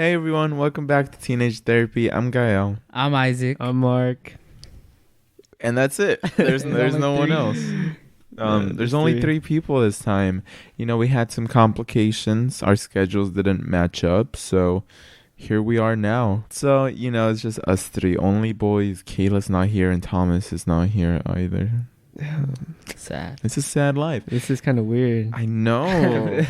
Hey everyone, welcome back to Teenage Therapy. I'm Gael. I'm Isaac. I'm Mark. And that's it. There's no one else. There's only three people this time. You know, we had some complications. Our schedules didn't match up, so here we are now. So, you know, it's just us three. Only boys. Kayla's not here and Thomas is not here either. Sad. It's a sad life. This is kind of weird. I know.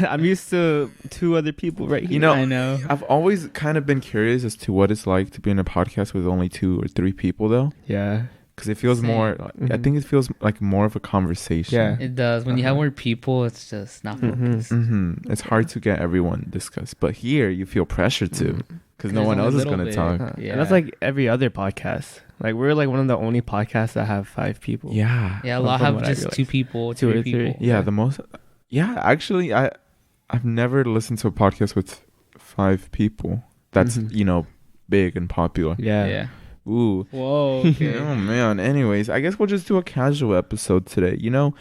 I'm used to two other people right here. You know, I know. I've always kind of been curious as to what it's like to be in a podcast with only 2 or 3 people, though. Yeah. Because it feels Same. more, I think it feels like more of a conversation. Yeah. It does. When you have more people, it's just not focused. It's hard to get everyone discussed. But here, you feel pressure to. Because no There's one only else a is little going to bit. talk. Yeah. And that's like every other podcast. Like we're like one of the only podcasts that have 5 people. Yeah. Yeah, a lot From have what I just realized. 2 people, 2 or 3 3. people. Yeah, the most. Yeah, actually, I've never listened to a podcast with 5 people. That's, you know, big and popular. Yeah. Ooh. Whoa. Okay. Oh, man. Anyways, I guess we'll just do a casual episode today. You know,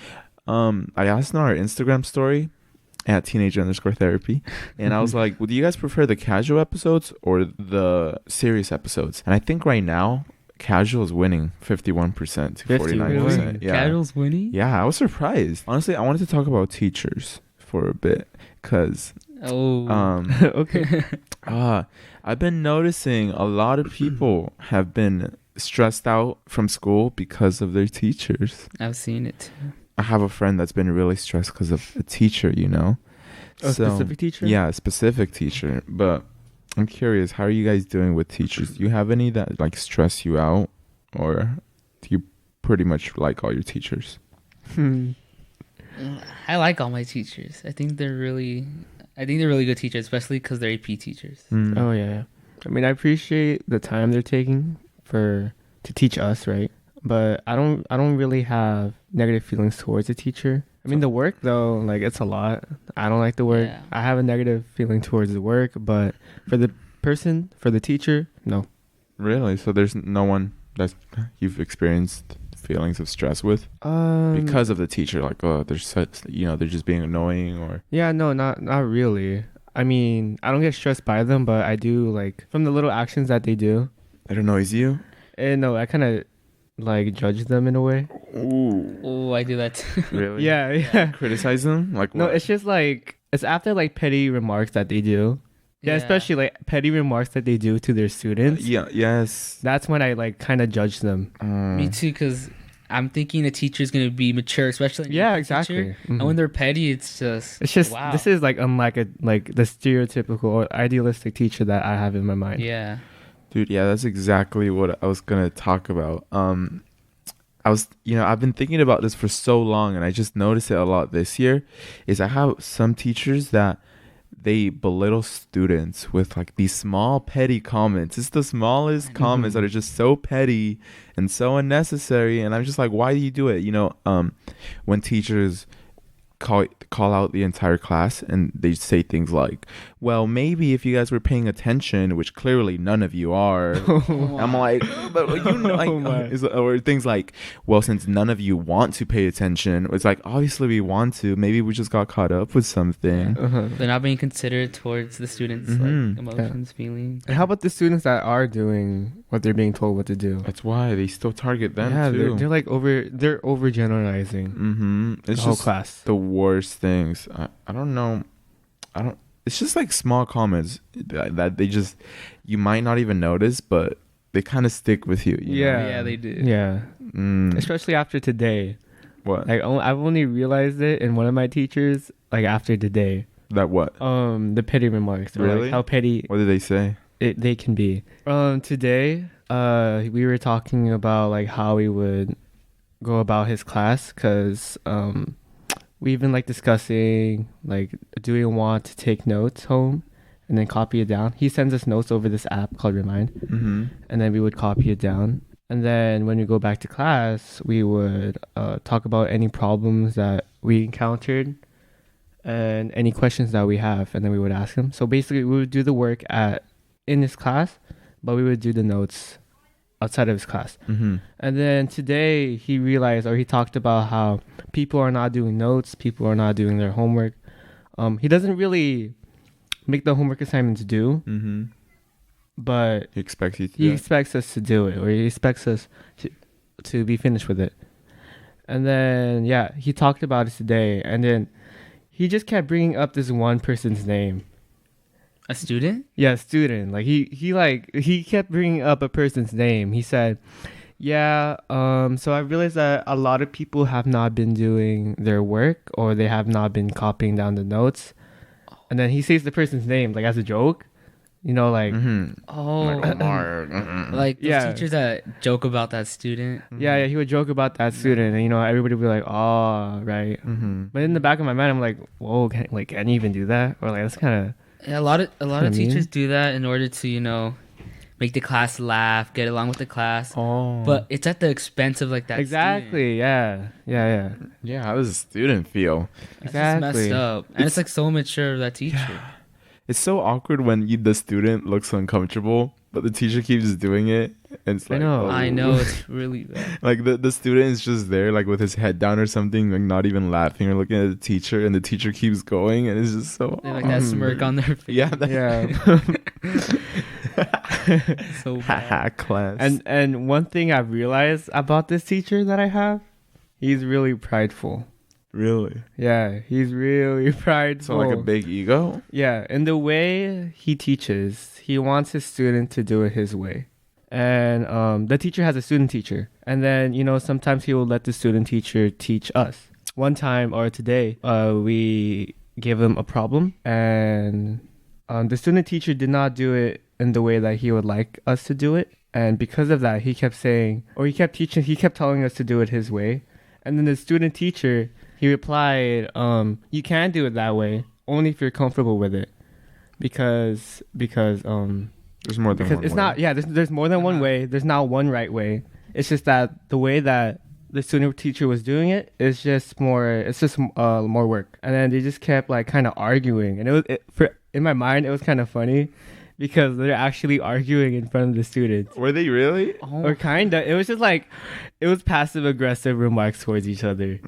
I asked in our Instagram story at teenage_therapy, and I was like, would you guys prefer the casual episodes or the serious episodes? And I think right now, casual is winning 51% to 49%. Really? Yeah. Casual's winning? Yeah, I was surprised. Honestly, I wanted to talk about teachers for a bit because Oh. Okay. I've been noticing a lot of people have been stressed out from school because of their teachers. I've seen it too. I have a friend that's been really stressed because of a teacher, you know. A specific teacher? Yeah, a specific teacher. But I'm curious, how are you guys doing with teachers? Do you have any that like stress you out, or do you pretty much like all your teachers? I like all my teachers. I think they're really good teachers, especially because they're AP teachers. Oh yeah. I mean, I appreciate the time they're taking to teach us, right? But I don't really have negative feelings towards a teacher. I mean, the work though, like it's a lot. I don't like the work. Yeah. I have a negative feeling towards the work, but for the teacher, no. Really? So there's no one that you've experienced feelings of stress with because of the teacher? Like, oh, they're such, you know, they're just being annoying, or Yeah, no, not really. I mean, I don't get stressed by them, but I do like from the little actions that they do. it annoys you. And no, I kind of like judge them in a way. Ooh, Oh, I do that too. really? Yeah. Criticize them? Like, No, what? it's just like it's after like petty remarks that they do. Yeah, especially like petty remarks that they do to their students. Yes. That's when I like kind of judge them. Me too, because I'm thinking a teacher's going to be mature, especially Yeah, an AP exactly. teacher. Mhm. And when they're petty, it's just wow. This is like unlike like the stereotypical or idealistic teacher that I have in my mind. Yeah. Dude, yeah, that's exactly what I was gonna talk about. I've been thinking about this for so long, and I just noticed it a lot this year. Is I have some teachers that they belittle students with like these small petty comments. It's the smallest comments that are just so petty and so unnecessary, and I'm just like, why do you do it? You know, when teachers call out the entire class and they say things like, well, maybe if you guys were paying attention, which clearly none of you are. I'm like, but you know, like, or things like, well, since none of you want to pay attention, it's like, obviously we want to, maybe we just got caught up with something. They're not being considerate towards the students' like emotions, feelings. And how about the students that are doing what they're being told what to do? That's why they still target them Yeah, too. they're like over generalizing It's the whole just class. the worst things. I don't know. It's just like small comments that they just, you might not even notice, but they kind of stick with you. You know? Yeah, they do. Yeah. Especially after today. What? Like I've only realized it in one of my teachers like after today. That what? The petty remarks. Or Really? like how petty What did they say? they can be. Today, we were talking about like how we would go about his class, because we've been like discussing like, do we want to take notes home and then copy it down? He sends us notes over this app called Remind, and then we would copy it down. And then when we go back to class, we would talk about any problems that we encountered and any questions that we have, and then we would ask him. So basically, we would do the work in his class, but we would do the notes outside of his class. And then today he realized, or he talked about how people are not doing notes, people are not doing their homework. He doesn't really make the homework assignments due, but He expects you to he do it. expects us to do it, or he expects us to be finished with it. And then yeah, he talked about it today, and then he just kept bringing up this one person's name. A student? Yeah, student. Like he kept bringing up a person's name. He said, "Yeah, so I realized that a lot of people have not been doing their work, or they have not been copying down the notes." And then he says the person's name like as a joke, like Oh, Like Omar. like those Yeah. teachers that joke about that student. yeah, he would joke about that student, and everybody would be like, "Oh, right." But in the back of my mind, I'm like, "Whoa, can you even do that?" Or like that's kind of Yeah, a lot of kinda teachers mean. do that in order to make the class laugh, get along with the class. Oh. But it's at the expense of like that. exactly. Yeah. yeah, how does a student feel? Student. That's just messed Exactly. up, and it's like so mature of that teacher. It's so awkward when the student looks uncomfortable, but the teacher keeps doing it. And it's I like, know. oh. I know it's really bad. Like the student is just there, like with his head down or something, like not even laughing or looking at the teacher, and the teacher keeps going, and it's just so. They have, like that smirk on their face. Yeah. So bad. Haha, class. And one thing I've realized about this teacher that I have, he's really prideful. really, Yeah, he's really prideful. so like a big ego. Yeah, in the way he teaches, he wants his student to do it his way. And the teacher has a student teacher. And then, sometimes he will let the student teacher teach us. One time or today, we gave him a problem, and the student teacher did not do it in the way that he would like us to do it. And because of that, he kept telling us to do it his way. And then the student teacher, he replied, you can do it that way, only if you're comfortable with it. Because There's more than because one it's way. not, yeah, there's more than one way. There's not one right way. It's just that the way that the student teacher was doing it is just more work. And then they just kept like kind of arguing. And in my mind, it was kind of funny because they're actually arguing in front of the students. Were they really? Oh, Or kind of. It was just like, it was passive aggressive remarks towards each other.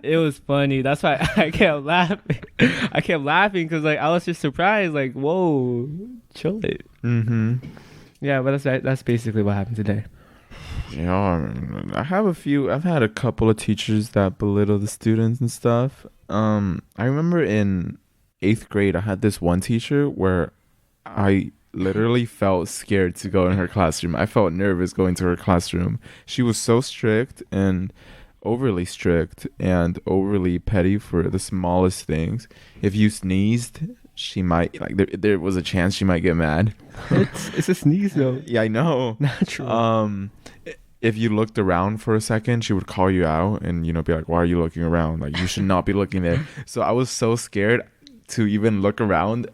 It was funny. That's why I kept laughing. I kept laughing because like I was just surprised. Like, whoa, chill it. Yeah, but that's basically what happened today. Yeah, I've had a couple of teachers that belittle the students and stuff. I remember in 8th grade, I had this one teacher where I literally felt scared to go in her classroom. I felt nervous going to her classroom. She was so strict and overly strict and overly petty for the smallest things. If you sneezed, she might, like, there was a chance she might get mad. It's a sneeze though. Yeah, I know. Natural. If you looked around for a second, she would call you out and be like, why are you looking around? Like, you should not be looking there. So I was so scared to even look around.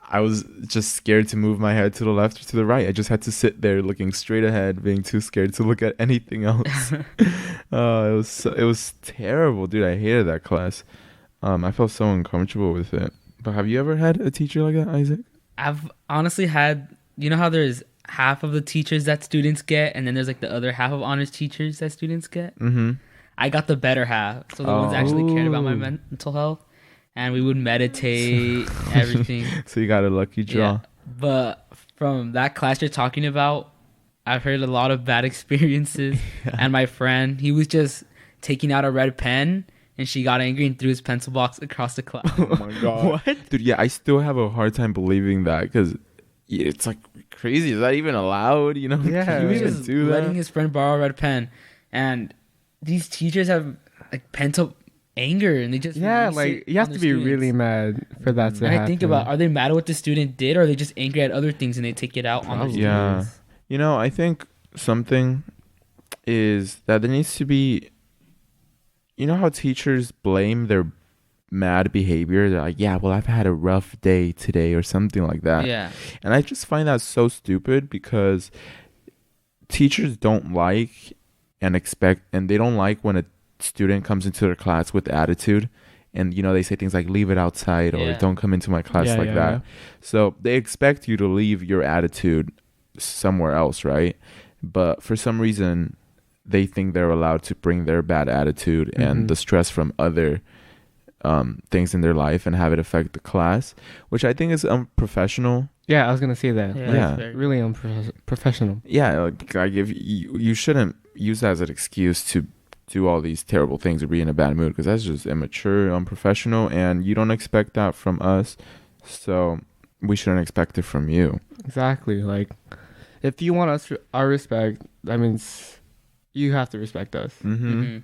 I was just scared to move my head to the left or to the right. I just had to sit there looking straight ahead, being too scared to look at anything else. It was terrible, dude. I hated that class. I felt so uncomfortable with it. But have you ever had a teacher like that, Isaac? I've honestly had, how there's half of the teachers that students get, and then there's like the other half of honors teachers that students get. Mm-hmm. I got the better half, so the ones that actually cared about my Ooh. mental health, and we would meditate, everything. So you got a lucky draw. Yeah. But from that class you're talking about, I've heard a lot of bad experiences. And my friend, he was just taking out a red pen, and she got angry and threw his pencil box across the class. Oh my god. What? Dude, yeah, I still have a hard time believing that because it's like crazy. Is that even allowed? Yeah. He was You just do that? letting his friend borrow a red pen, and these teachers have like pent up anger, and they just Yeah, release like it you have on to their be really students. mad for that to And happen. I think about, are they mad at what the student did, or are they just angry at other things and they take it out on their Yeah. students? I think something is that there needs to be, how teachers blame their mad behavior. They're like, yeah, well, I've had a rough day today or something like that. Yeah. And I just find that so stupid because teachers don't like and expect, and they don't like when a student comes into their class with attitude. And, they say things like, leave it outside or Yeah. don't come into my class Yeah, like yeah, that. yeah. So they expect you to leave your attitude somewhere else, right? But for some reason, they think they're allowed to bring their bad attitude and Mhm. the stress from other things in their life and have it affect the class, which I think is unprofessional. Yeah, I was gonna say that. Yeah, Like, Yeah. very- really unprofessional. Yeah, like if you shouldn't use that as an excuse to do all these terrible things or be in a bad mood, because that's just immature, unprofessional, and you don't expect that from us, so we shouldn't expect it from you. Exactly. Like, if you want our respect, that means you have to respect us. Mhm.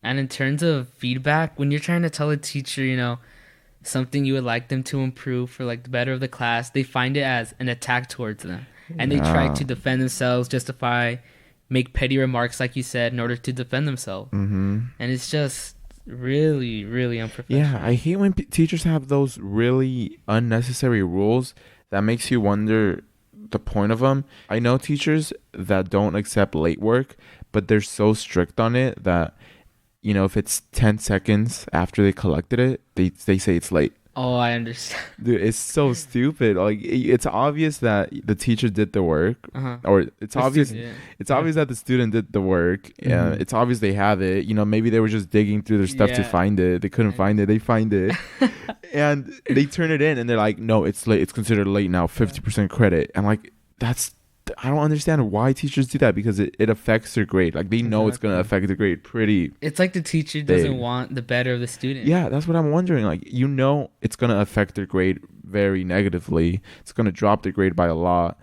And in terms of feedback, when you're trying to tell a teacher, something you would like them to improve for like the better of the class, they find it as an attack towards them, and they try Yeah. to defend themselves, justify, make petty remarks, like you said, in order to defend themselves. And it's just really, really unprofessional. Yeah, I hate when teachers have those really unnecessary rules that makes you wonder the point of them. I know teachers that don't accept late work, but they're so strict on it that, if it's 10 seconds after they collected it, they say it's late. Oh, I understand. Dude, it's so stupid. Like, it's obvious that the teacher did the work, Uh-huh. or it's obvious. Yeah. It's obvious that the student did the work. Mhm. It's obvious they have it. Maybe they were just digging through their stuff to Yeah. find it. They couldn't find it. They find it, and they turn it in, and they're like, "No, it's late. It's considered late now. 50% credit." And like, I don't understand why teachers do that, because it affects their grade. Like, they know it's gonna Exactly. affect the grade pretty. It's like the teacher doesn't Big. want the better of the student. Yeah, that's what I'm wondering. Like, it's gonna affect their grade very negatively. It's gonna drop their grade by a lot,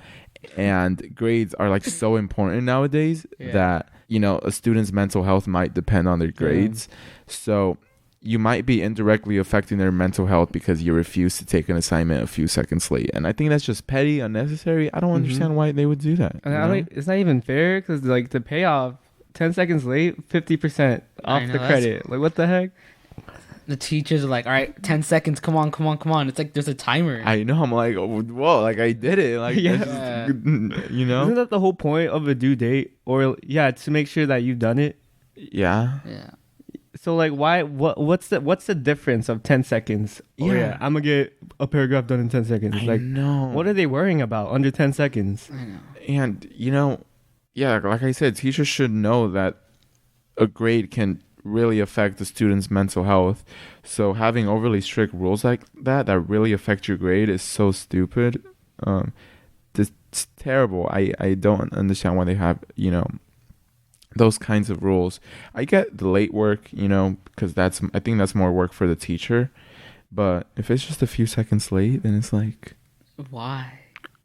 and grades are like so important nowadays Yeah. that a student's mental health might depend on their grades. So you might be indirectly affecting their mental health because you refuse to take an assignment a few seconds late, and I think that's just petty, unnecessary. I don't understand why they would do that. And you I know? don't, it's not even fair because like the payoff, 10 seconds late, 50% I off know, the that's- credit. Like, what the heck? The teachers are like, all right, 10 seconds. Come on. It's like there's a timer. I know. I'm like, whoa, like I did it. Like, Yeah. that's just, Isn't that the whole point of a due date? Or to make sure that you've done it. Yeah. Yeah. So like, what's the difference of 10 seconds? Oh, Yeah. I'm gonna get a paragraph done in 10 seconds. I Like, know. what are they worrying about under 10 seconds? I know. And yeah, like I said, teachers should know that a grade can really affect the student's mental health. So having overly strict rules like that really affect your grade is so stupid. It's terrible. I don't understand why they have those kinds of rules. I get the late work, because I think that's more work for the teacher. But if it's just a few seconds late, then it's like, Why?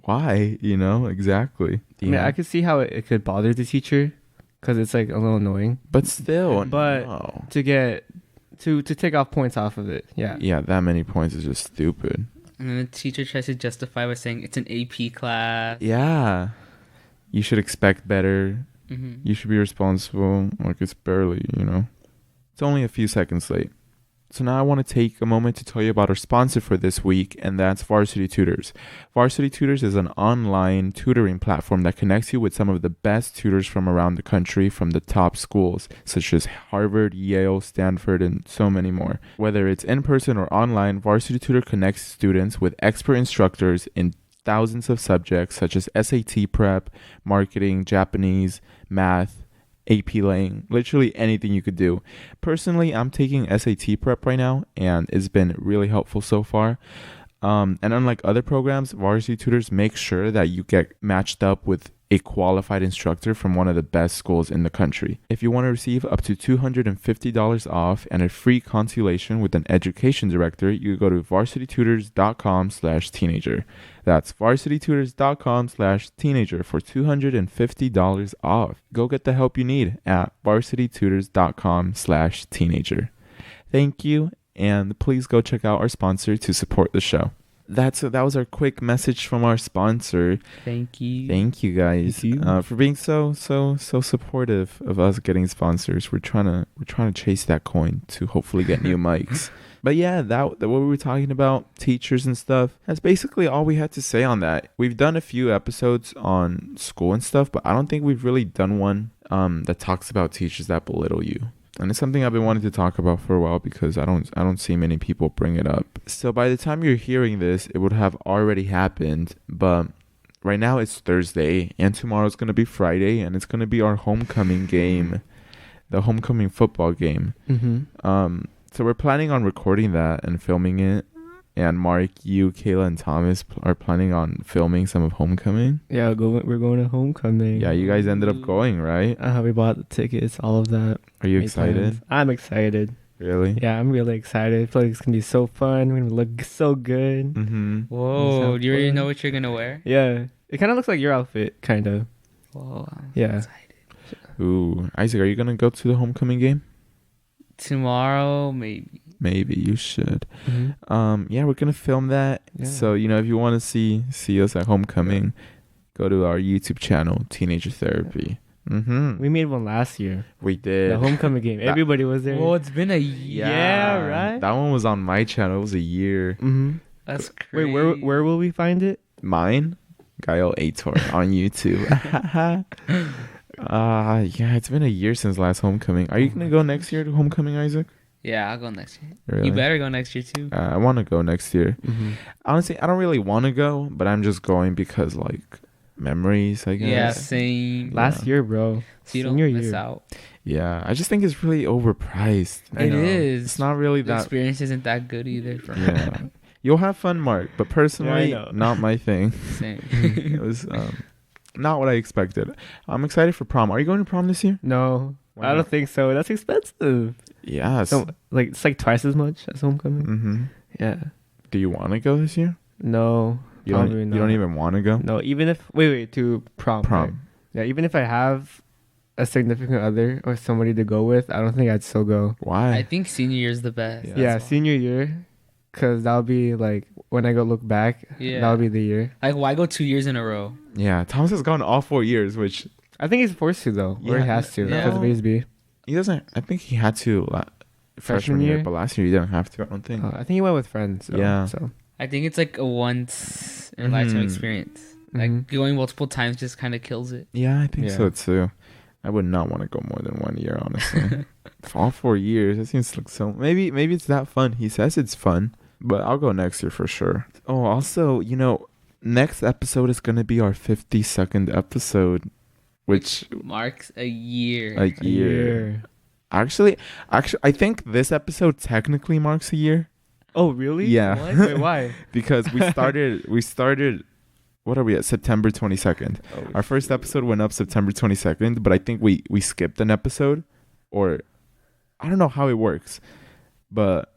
why? Exactly. I mean, I could see how it could bother the teacher because it's like a little annoying But still, But- no. to get to take off points off of it. Yeah. Yeah, that many points is just stupid. And then the teacher tries to justify by saying it's an AP class. Yeah. You should expect better. Mm-hmm. You should be responsible. Like, it's barely, It's only a few seconds late. So now I want to take a moment to tell you about our sponsor for this week, and that's Varsity Tutors. Varsity Tutors is an online tutoring platform that connects you with some of the best tutors from around the country from the top schools, such as Harvard, Yale, Stanford, and so many more. Whether it's in person or online, Varsity Tutor connects students with expert instructors in thousands of subjects such as SAT prep, marketing, Japanese, math, AP Lang, literally anything you could do. Personally, I'm taking SAT prep right now, and it's been really helpful so far. And unlike other programs, Varsity Tutors make sure that you get matched up with a qualified instructor from one of the best schools in the country. If you want to receive up to $250 off and a free consultation with an education director, you go to varsitytutors.com/teenager. That's varsitytutors.com/teenager for $250 off. Go get the help you need at varsitytutors.com/teenager. Thank you, and please go check out our sponsor to support the show. That was our quick message from our sponsor. Thank you. Thank you guys Thank you. for being so supportive of us getting sponsors. We're trying to chase that coin to hopefully get new mics. But yeah, that what we were talking about, teachers and stuff. That's basically all we had to say on that. We've done a few episodes on school and stuff, but I don't think we've really done one that talks about teachers that belittle you. And it's something I've been wanting to talk about for a while because I don't see many people bring it up. So by the time you're hearing this, it would have already happened. But right now it's Thursday, and tomorrow's going to be Friday, and it's going to be our homecoming game, the homecoming football game. Mm-hmm. So we're planning on recording that and filming it and Mark, you, Kayla, and Thomas are planning on filming some of Homecoming. Yeah, we're going to homecoming. Yeah, you guys ended up going, right? We bought the tickets, all of that. Are you Made excited? plans. I'm excited. Really? Yeah, I'm really excited. I feel like it's gonna be so fun. We're gonna look so good. Mm-hmm. Whoa, have do you already fun. know what you're gonna wear? Yeah, it kind of looks like your outfit, kind of. Whoa, I'm Yeah. excited. Ooh, Isaac, are you gonna go to the Homecoming game? Tomorrow, maybe. Maybe you should. Mm-hmm. Yeah, we're gonna film that. Yeah. So if you want to see us at Homecoming, go to our YouTube channel, Teenager Therapy. Mm-hmm. We made one last year. We did. The homecoming game. That- Everybody was there. Well, it's been a year. Yeah, right? That one was on my channel. It was a year. Mm-hmm. That's Wait, crazy. where will we find it? Mine, Gael Aitor on YouTube. Yeah, it's been a year since last Homecoming. Are you gonna go next year to Homecoming, Isaac? Yeah, I'll go next year. Really? You better go next year too. I want to go next year. Mm-hmm. Honestly, I don't really want to go, but I'm just going because memories, I guess. Yeah, same. Last year, bro. So you don't Senior miss year. out. Yeah, I just think it's really overpriced. I It know. is. It's not really The that. experience isn't that good either. Yeah, you'll have fun, Mark. But personally, know. not my thing. Same. It was not what I expected. I'm excited for prom. Are you going to prom this year? No, Why I not? don't think so. That's expensive. Yes. So it's like twice as much as homecoming. Mm-hmm. Yeah. Do you want to go this year? No. You don't. Probably You not. don't even want to go. No, even if wait to prom. Prom. right? Yeah, even if I have a significant other or somebody to go with, I don't think I'd still go. Why? I think senior year is the best. Yeah. Yeah, That's why. senior year, because that'll be like when I go look back. Yeah. That'll be the year. Like, why go 2 years in a row? Yeah, Thomas has gone all 4 years, which I think he's forced to though, or he Yeah, has to no. because of ASB. he doesn't. I think he had to freshman year, but last year he didn't have to. I don't think. I think he went with friends. Though, Yeah. So I think it's like a once in a lifetime Mhm. experience. Like Mhm. going multiple times just kind of kills it. Yeah, I think Yeah. so too. I would not want to go more than 1 year, honestly. For all 4 years, that seems like so. Maybe it's that fun. He says it's fun, but I'll go next year for sure. Oh, also, next episode is gonna be our 52nd episode, which Marks a year. a year. Actually, I think this episode technically marks a year Oh really? Yeah. What? Wait, why? because we started. What are we at? September 22nd. Our first episode went up September 22nd, but I think we skipped an episode, or I don't know how it works, but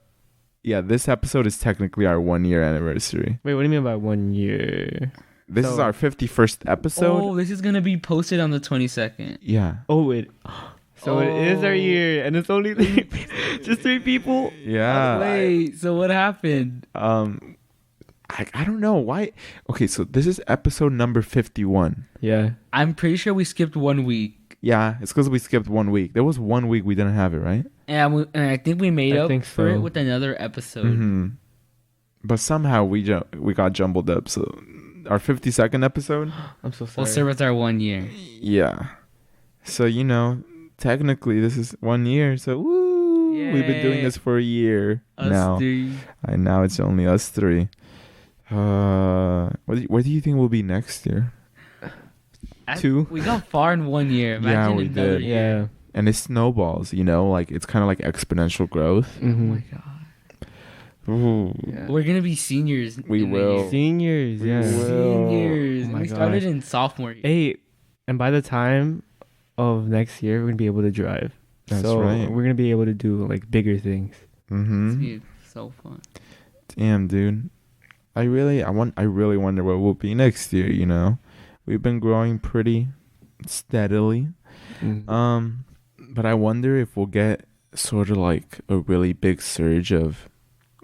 yeah, this episode is technically our 1 year anniversary. Wait, what do you mean by 1 year? This is So- our 51st episode. Oh, this is gonna be posted on the 22nd. Yeah. Oh, it. So it is our Oh. year, and it's only just 3 people. Yeah. Wait, so what happened? I don't know why. Okay, so this is episode number 51. Yeah. I'm pretty sure we skipped 1 week, Yeah, it's because we skipped 1 week. There was 1 week we didn't have it, right? and I think we made I up think for it so. with another episode. Mm-hmm. But somehow we got jumbled up. So our 52nd episode. I'm so We'll sorry. serve as our 1 year. Yeah. So technically this is 1 year. So woo, we've been doing Yay. this for a year Us now. three. And now it's only us 3. Where do you think we'll be next year? 2. We got far in 1 year. Yeah, Imagine we another did. year. Yeah. And it snowballs, it's kind of like exponential growth. Oh my Mm-hmm. god. Ooh. Yeah. We're gonna be seniors. We in a will. year. Seniors, We yeah. will. Seniors. Oh my We started gosh. in sophomore year. Hey, and by the time of next year, we're gonna be able to drive. That's so right. we're gonna be able to do like bigger things. It's Mm-hmm. gonna be so fun. Damn, dude. I really wonder what we'll be next year, We've been growing pretty steadily. Mm. But I wonder if we'll get sort of like a really big surge of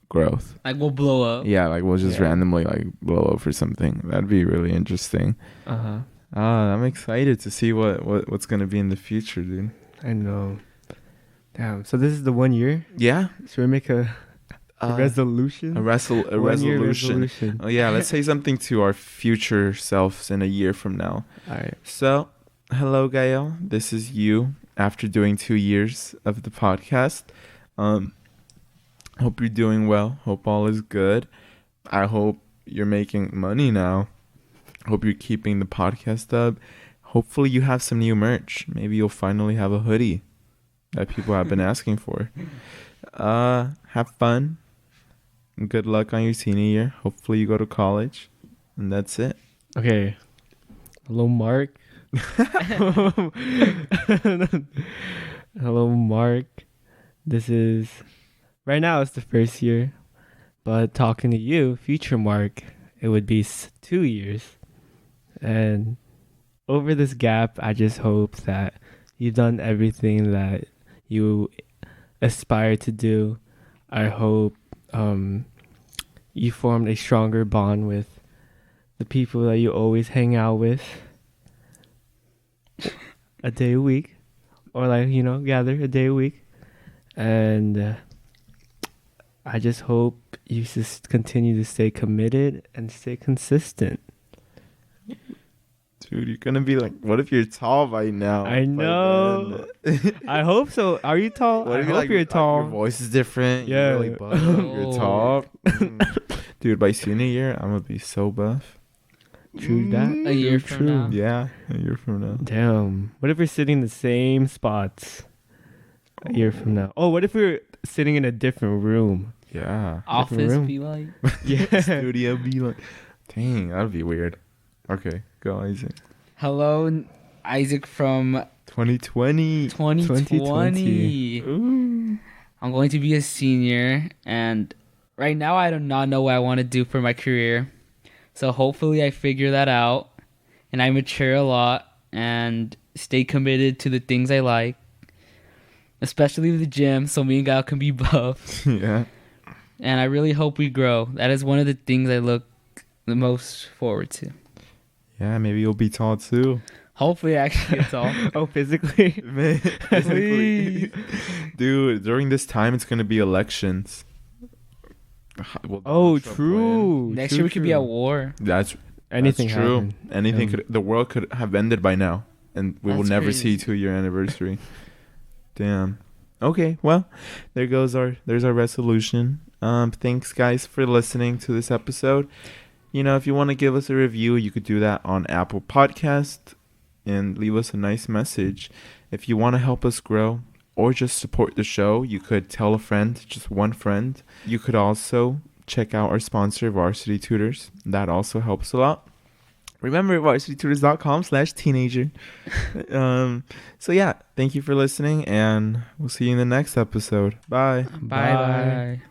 growth. Like we'll blow up. Yeah, like we'll just Yeah. randomly blow up or something. That'd be really interesting. Uh-huh. I'm excited to see what's gonna be in the future, dude. I know. Damn. So this is the 1 year. Yeah. Should we make a resolution? A 1 year resolution. Oh yeah, let's say something to our future selves in a year from now. All right. So, hello, Gael. This is you after doing 2 years of the podcast. Hope you're doing well. Hope all is good. I hope you're making money now. Hope you're keeping the podcast up. Hopefully you have some new merch. Maybe you'll finally have a hoodie that people have been asking for. Have fun. good luck on your senior year. Hopefully you go to college. And that's it. Okay. Hello, Mark. Hello, Mark. This is right now. It's the first year, but talking to you, future Mark, it would be 2 years. And over this gap, I just hope that you've done everything that you aspire to do. I hope you formed a stronger bond with the people that you always hang out with a day a week, or gather a day a week. And I just hope you just continue to stay committed and stay consistent. Dude, you're gonna be like, what if you're tall by now? I know. I hope so. Are you tall? What I if hope you're tall. Your voice is different. Yeah. You're really buff. You're tall. Dude, by senior year, I'm gonna be so buff. True that. A year from now. Yeah, a year from now. Damn. What if we're sitting in the same spots a year from now? Oh, what if we're sitting in a different room? Yeah. Office room. be like. Yeah. Studio be like, dang, that'd be weird. Okay, go Isaac. Hello, Isaac from 2020. 2020. Ooh. I'm going to be a senior, and right now I do not know what I want to do for my career. So hopefully I figure that out, and I mature a lot and stay committed to the things I like, especially the gym, so me and Gal can be buff. Yeah. And I really hope we grow. That is one of the things I look the most forward to. Yeah, maybe you'll be tall too. Hopefully I actually get tall. Oh, physically? Man, physically. Dude, during this time, it's going to be elections. Will Oh, Donald Trump true. win? Next year we could be at war. That's Anything that's true. happen. Anything could. The world could have ended by now, and we will That's never crazy. see 2-year anniversary. Damn. Okay, well, there's our resolution. Thanks guys for listening to this episode. If you want to give us a review, you could do that on Apple Podcast and leave us a nice message. If you want to help us grow or just support the show, you could tell a friend, just one friend. You could also check out our sponsor, Varsity Tutors. That also helps a lot. Remember, varsitytutors.com/teenager. So yeah, thank you for listening, and we'll see you in the next episode. Bye. Bye bye.